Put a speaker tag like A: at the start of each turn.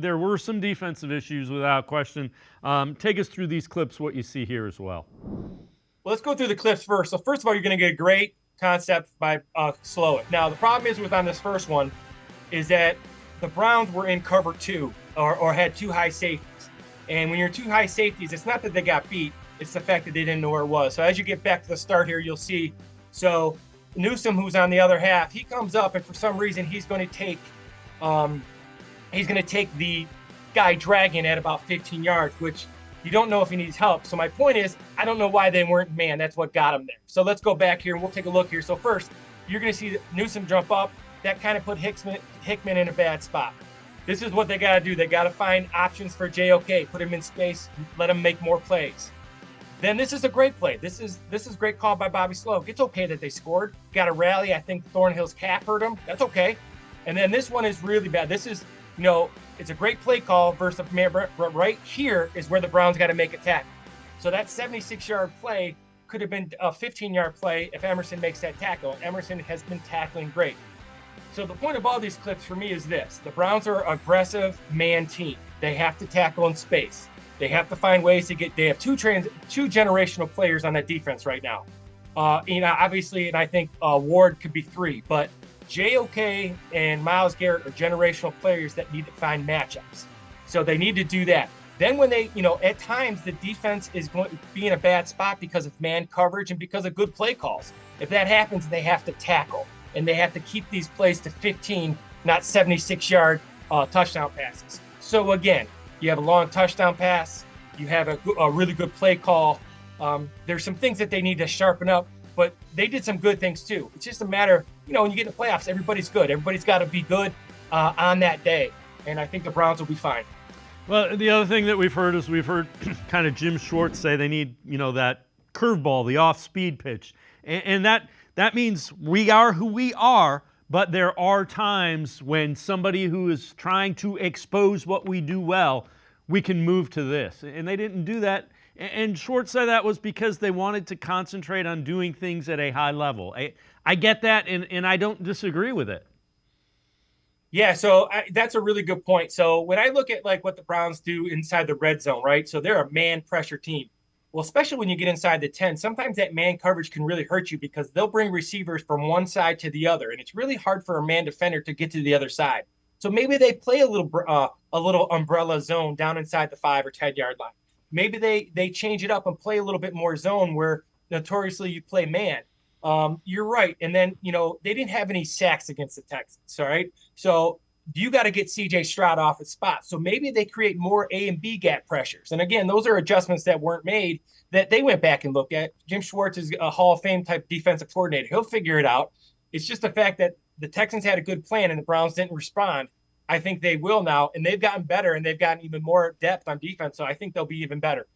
A: There were some defensive issues without question. Take us through these clips, what you see here as well.
B: Well, let's go through the clips first. So first of all, you're going to get a great concept by Slow It. Now, the problem is with on this first one is that the Browns were in cover two or had two high safeties. And when you're two high safeties, it's not that they got beat, it's the fact that they didn't know where it was. So as you get back to the start here, you'll see. So Newsome, who's on the other half, he comes up, and for some reason, he's going to take the guy dragging at about 15 yards, which you don't know if he needs help. So my point is, I don't know why they weren't man. That's what got him there. So let's go back here and we'll take a look here. So first, you're going to see Newsome jump up. That kind of put Hickman in a bad spot. This is what they got to do. They got to find options for JOK, put him in space, let him make more plays. Then this is a great play. This is great call by Bobby Slow. It's okay that they scored. Got to rally. I think Thornhill's calf hurt him. That's okay. And then this one is really bad. This is, it's a great play call versus right here is where the Browns got to make a tackle. So that 76-yard play could have been a 15-yard play if Emerson makes that tackle. Emerson has been tackling great. So the point of all these clips for me is this. The Browns are an aggressive man team. They have to tackle in space. They have to find ways to get – they have two generational players on that defense right now. Obviously, and I think Ward could be three, but JOK and Myles Garrett are generational players that need to find matchups. So they need to do that. Then when they, at times the defense is going to be in a bad spot because of man coverage and because of good play calls. If that happens, they have to tackle. And they have to keep these plays to 15, not 76-yard touchdown passes. So, again, you have a long touchdown pass. You have a really good play call. There's some things that they need to sharpen up, but they did some good things too. It's just a matter of, when you get in the playoffs, everybody's good. Everybody's got to be good on that day. And I think the Browns will be fine.
A: Well, the other thing that we've heard is kind of Jim Schwartz say they need, that curveball, the off-speed pitch. And that means we are who we are, but there are times when somebody who is trying to expose what we do well, we can move to this. And they didn't do that. And Schwartz said that was because they wanted to concentrate on doing things at a high level. I get that, and I don't disagree with it.
B: Yeah, so that's a really good point. So when I look at what the Browns do inside the red zone, right? So they're a man pressure team. Well, especially when you get inside the 10, sometimes that man coverage can really hurt you because they'll bring receivers from one side to the other, and it's really hard for a man defender to get to the other side. So maybe they play a little umbrella zone down inside the 5 or 10-yard line. Maybe they change it up and play a little bit more zone where notoriously you play man. You're right. And then, they didn't have any sacks against the Texans, all right? So you got to get C.J. Stroud off his spot. So maybe they create more A and B gap pressures. And again, those are adjustments that weren't made that they went back and looked at. Jim Schwartz is a Hall of Fame type defensive coordinator. He'll figure it out. It's just the fact that the Texans had a good plan and the Browns didn't respond. I think they will now, and they've gotten better, and they've gotten even more depth on defense, so I think they'll be even better.